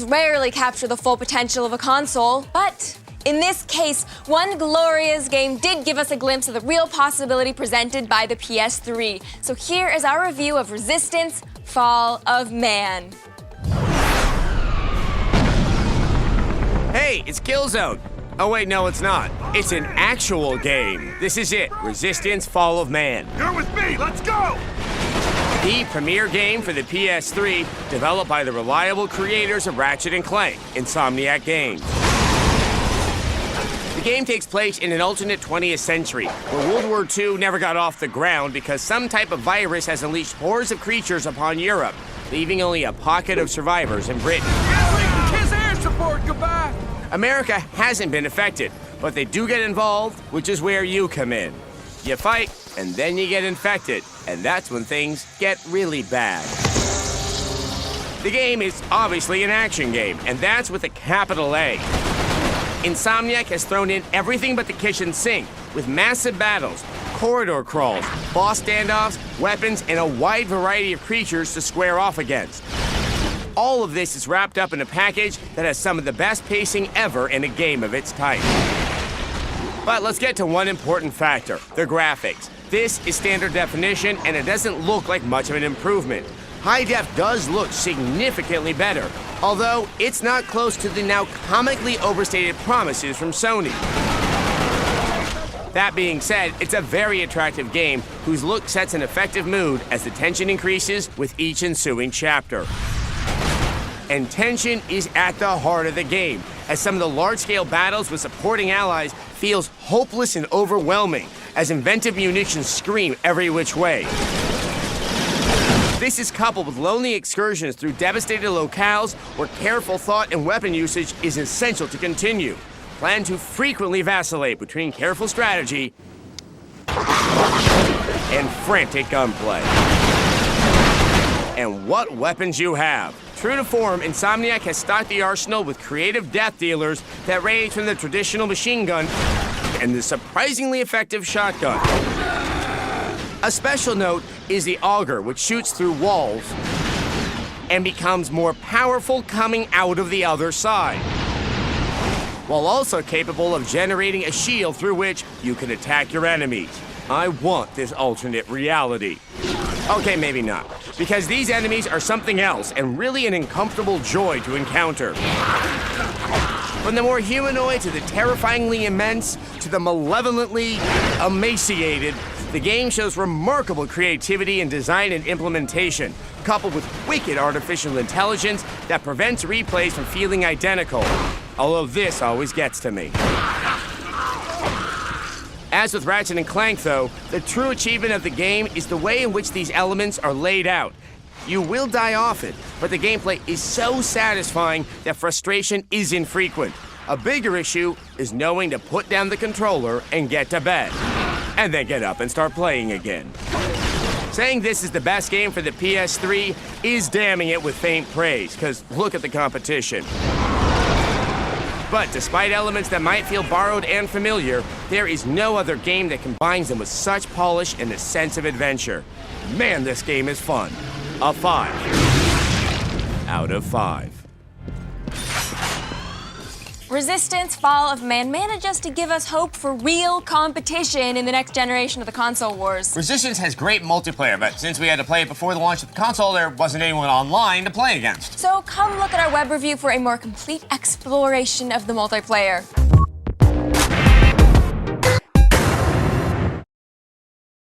rarely capture the full potential of a console, but in this case, one glorious game did give us a glimpse of the real possibility presented by the PS3. So here is our review of Resistance: Fall of Man. Hey, it's Killzone. Oh wait, no, it's not. It's an actual game. This is it, Resistance: Fall of Man. You're with me, let's go! The premier game for the PS3, developed by the reliable creators of Ratchet & Clank, Insomniac Games. The game takes place in an alternate 20th century, where World War II never got off the ground because some type of virus has unleashed hordes of creatures upon Europe, leaving only a pocket of survivors in Britain. Kiss air support, goodbye! America hasn't been affected, but they do get involved, which is where you come in. You fight, and then you get infected, and that's when things get really bad. The game is obviously an action game, and that's with a capital A. Insomniac has thrown in everything but the kitchen sink, with massive battles, corridor crawls, boss standoffs, weapons, and a wide variety of creatures to square off against. All of this is wrapped up in a package that has some of the best pacing ever in a game of its type. But let's get to one important factor, the graphics. This is standard definition, and it doesn't look like much of an improvement. High def does look significantly better, although it's not close to the now comically overstated promises from Sony. That being said, it's a very attractive game whose look sets an effective mood as the tension increases with each ensuing chapter. And tension is at the heart of the game, as some of the large-scale battles with supporting allies feels hopeless and overwhelming, as inventive munitions scream every which way. This is coupled with lonely excursions through devastated locales where careful thought and weapon usage is essential to continue. Plan to frequently vacillate between careful strategy and frantic gunplay. And what weapons you have. True to form, Insomniac has stocked the arsenal with creative death dealers that range from the traditional machine gun and the surprisingly effective shotgun. A special note is the auger, which shoots through walls and becomes more powerful coming out of the other side, while also capable of generating a shield through which you can attack your enemies. I want this alternate reality. Okay, maybe not, because these enemies are something else and really an uncomfortable joy to encounter. From the more humanoid to the terrifyingly immense to the malevolently emaciated, the game shows remarkable creativity in design and implementation, coupled with wicked artificial intelligence that prevents replays from feeling identical, although this always gets to me. As with Ratchet & Clank, though, the true achievement of the game is the way in which these elements are laid out. You will die often, but the gameplay is so satisfying that frustration is infrequent. A bigger issue is knowing to put down the controller and get to bed, and then get up and start playing again. Saying this is the best game for the PS3 is damning it with faint praise, because look at the competition. But despite elements that might feel borrowed and familiar, there is no other game that combines them with such polish and a sense of adventure. Man, this game is fun. A 5 out of 5. Resistance: Fall of Man manages to give us hope for real competition in the next generation of the console wars. Resistance has great multiplayer, but since we had to play it before the launch of the console, there wasn't anyone online to play against. So come look at our web review for a more complete exploration of the multiplayer.